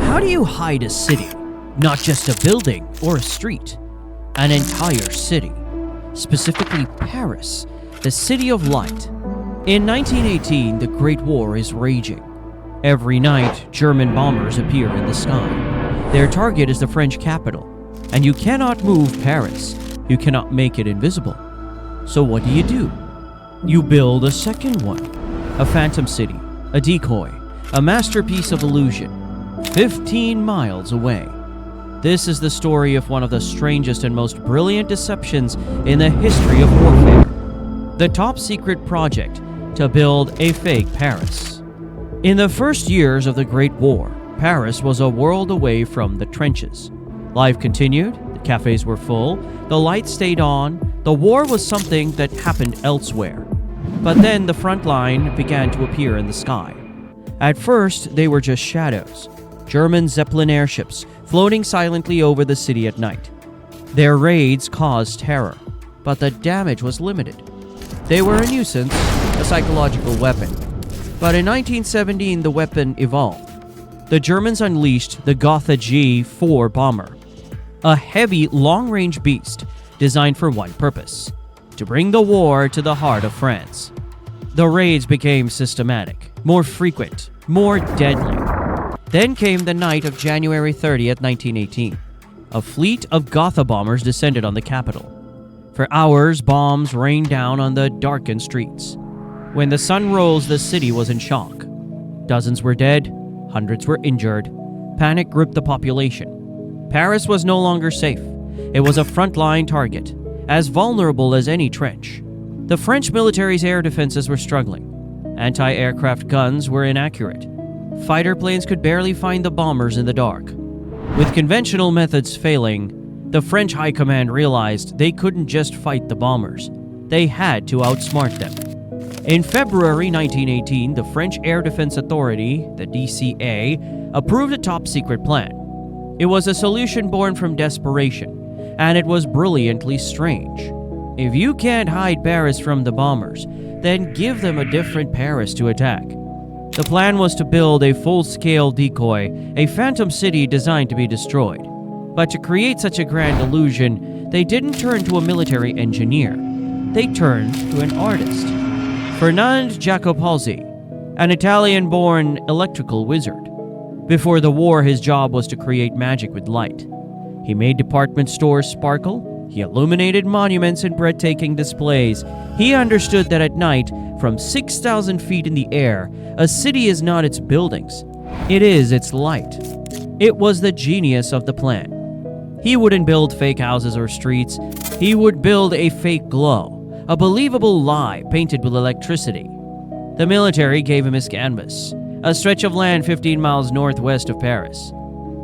How do you hide a city? Not just a building or a street, an entire city. Specifically Paris, the city of light. In 1918, the Great War is raging. Every night, German bombers appear in the sky. Their target is the French capital, and you cannot move Paris. You cannot make it invisible. So what do? You build a second one. A phantom city, a decoy, a masterpiece of illusion, 15 miles away. This is the story of one of the strangest and most brilliant deceptions in the history of warfare. The top secret project to build a fake Paris. In the first years of the Great War, Paris was a world away from the trenches. Life continued, the cafes were full, the lights stayed on, the war was something that happened elsewhere. But then the front line began to appear in the sky. At first, they were just shadows. German Zeppelin airships floating silently over the city at night. Their raids caused terror, but the damage was limited. They were a nuisance, a psychological weapon. But in 1917, the weapon evolved. The Germans unleashed the Gotha G-4 bomber, a heavy, long-range beast designed for one purpose: to bring the war to the heart of France. The raids became systematic, more frequent, more deadly. Then came the night of January 30th, 1918. A fleet of Gotha bombers descended on the capital. For hours, bombs rained down on the darkened streets. When the sun rose, the city was in shock. Dozens were dead, hundreds were injured. Panic gripped the population. Paris was no longer safe. It was a frontline target, as vulnerable as any trench. The French military's air defenses were struggling. Anti-aircraft guns were inaccurate. Fighter planes could barely find the bombers in the dark. With conventional methods failing, the French high command realized they couldn't just fight the bombers. They had to outsmart them. In February 1918, the French Air Defense Authority, the DCA, approved a top-secret plan. It was a solution born from desperation, and it was brilliantly strange. If you can't hide Paris from the bombers, then give them a different Paris to attack. The plan was to build a full-scale decoy, a phantom city designed to be destroyed. But to create such a grand illusion, they didn't turn to a military engineer. They turned to an artist. Fernand Jacopozzi, an Italian-born electrical wizard. Before the war, his job was to create magic with light. He made department stores sparkle. He illuminated monuments in breathtaking displays. He understood that at night, from 6,000 feet in the air, a city is not its buildings. It is its light. It was the genius of the plan. He wouldn't build fake houses or streets. He would build a fake glow, a believable lie painted with electricity. The military gave him his canvas, a stretch of land 15 miles northwest of Paris.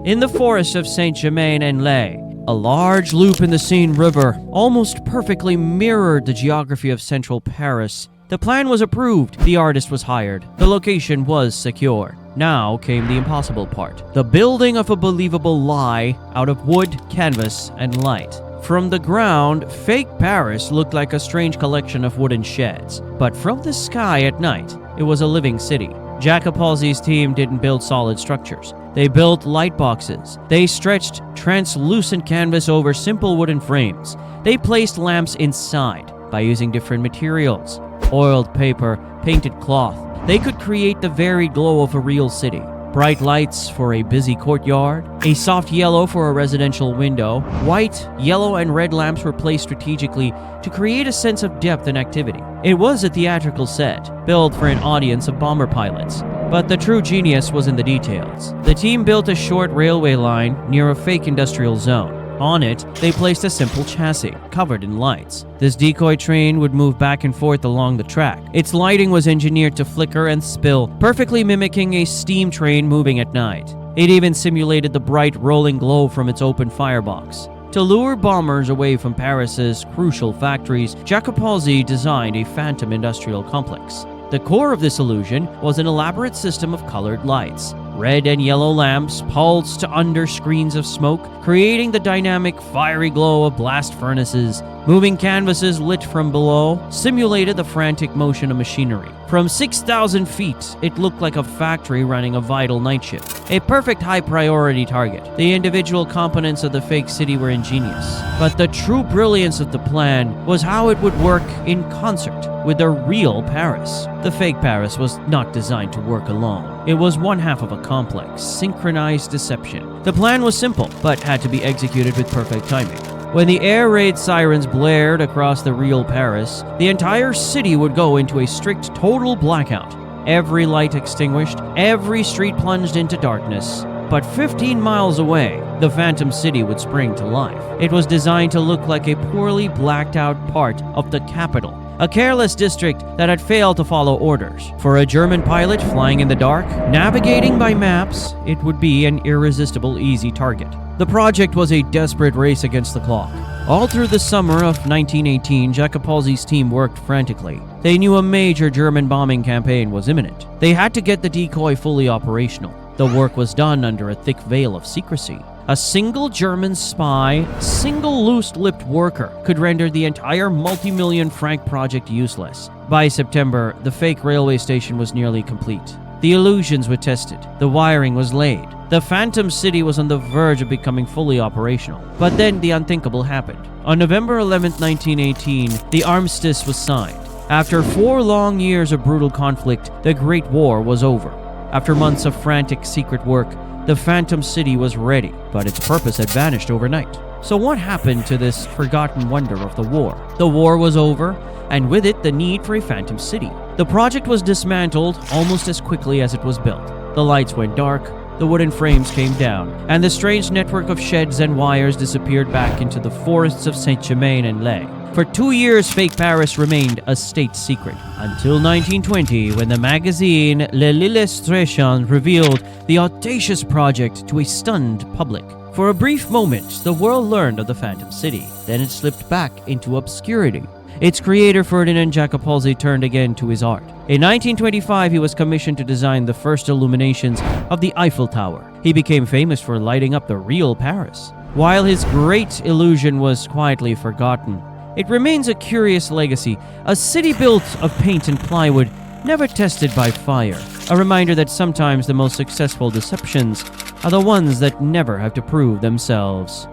In the forest of Saint-Germain-en-Laye, a large loop in the Seine River almost perfectly mirrored the geography of central Paris. The plan was approved, the artist was hired, the location was secure. Now came the impossible part, the building of a believable lie out of wood, canvas, and light. From the ground, fake Paris looked like a strange collection of wooden sheds. But from the sky at night, it was a living city. Jacopozzi's team didn't build solid structures. They built light boxes. They stretched translucent canvas over simple wooden frames. They placed lamps inside by using different materials. Oiled paper, painted cloth. They could create the varied glow of a real city. Bright lights for a busy courtyard, a soft yellow for a residential window. White, yellow, and red lamps were placed strategically to create a sense of depth and activity. It was a theatrical set, built for an audience of bomber pilots. But the true genius was in the details. The team built a short railway line near a fake industrial zone. On it, they placed a simple chassis, covered in lights. This decoy train would move back and forth along the track. Its lighting was engineered to flicker and spill, perfectly mimicking a steam train moving at night. It even simulated the bright rolling glow from its open firebox. To lure bombers away from Paris's crucial factories, Jacopozzi designed a phantom industrial complex. The core of this illusion was an elaborate system of colored lights. Red and yellow lamps pulsed under screens of smoke, creating the dynamic, fiery glow of blast furnaces. Moving canvases lit from below simulated the frantic motion of machinery. From 6,000 feet, it looked like a factory running a vital night shift. A perfect high-priority target. The individual components of the fake city were ingenious, but the true brilliance of the plan was how it would work in concert with the real Paris. The fake Paris was not designed to work alone. It was one half of a complex, synchronized deception. The plan was simple, but had to be executed with perfect timing. When the air raid sirens blared across the real Paris, the entire city would go into a strict total blackout. Every light extinguished, every street plunged into darkness. But 15 miles away, the Phantom City would spring to life. It was designed to look like a poorly blacked out part of the capital, a careless district that had failed to follow orders. For a German pilot flying in the dark, navigating by maps, it would be an irresistible easy target. The project was a desperate race against the clock. All through the summer of 1918, Jacopozzi's team worked frantically. They knew a major German bombing campaign was imminent. They had to get the decoy fully operational. The work was done under a thick veil of secrecy. A single German spy, single loose-lipped worker could render the entire multi-million franc project useless. By September, the fake railway station was nearly complete. The illusions were tested. The wiring was laid. The Phantom City was on the verge of becoming fully operational. But then the unthinkable happened. On November 11, 1918, the armistice was signed. After 4 long years of brutal conflict, the Great War was over. After months of frantic secret work, the Phantom City was ready, but its purpose had vanished overnight. So what happened to this forgotten wonder of the war? The war was over, and with it the need for a Phantom City. The project was dismantled almost as quickly as it was built. The lights went dark, the wooden frames came down, and the strange network of sheds and wires disappeared back into the forests of Saint-Germain and Laye. For 2 years, fake Paris remained a state secret, until 1920, when the magazine L'Illustration revealed the audacious project to a stunned public. For a brief moment, the world learned of the Phantom City. Then it slipped back into obscurity. Its creator, Ferdinand Jacopozzi, turned again to his art. In 1925, he was commissioned to design the first illuminations of the Eiffel Tower. He became famous for lighting up the real Paris. While his great illusion was quietly forgotten, it remains a curious legacy, a city built of paint and plywood, never tested by fire. A reminder that sometimes the most successful deceptions are the ones that never have to prove themselves.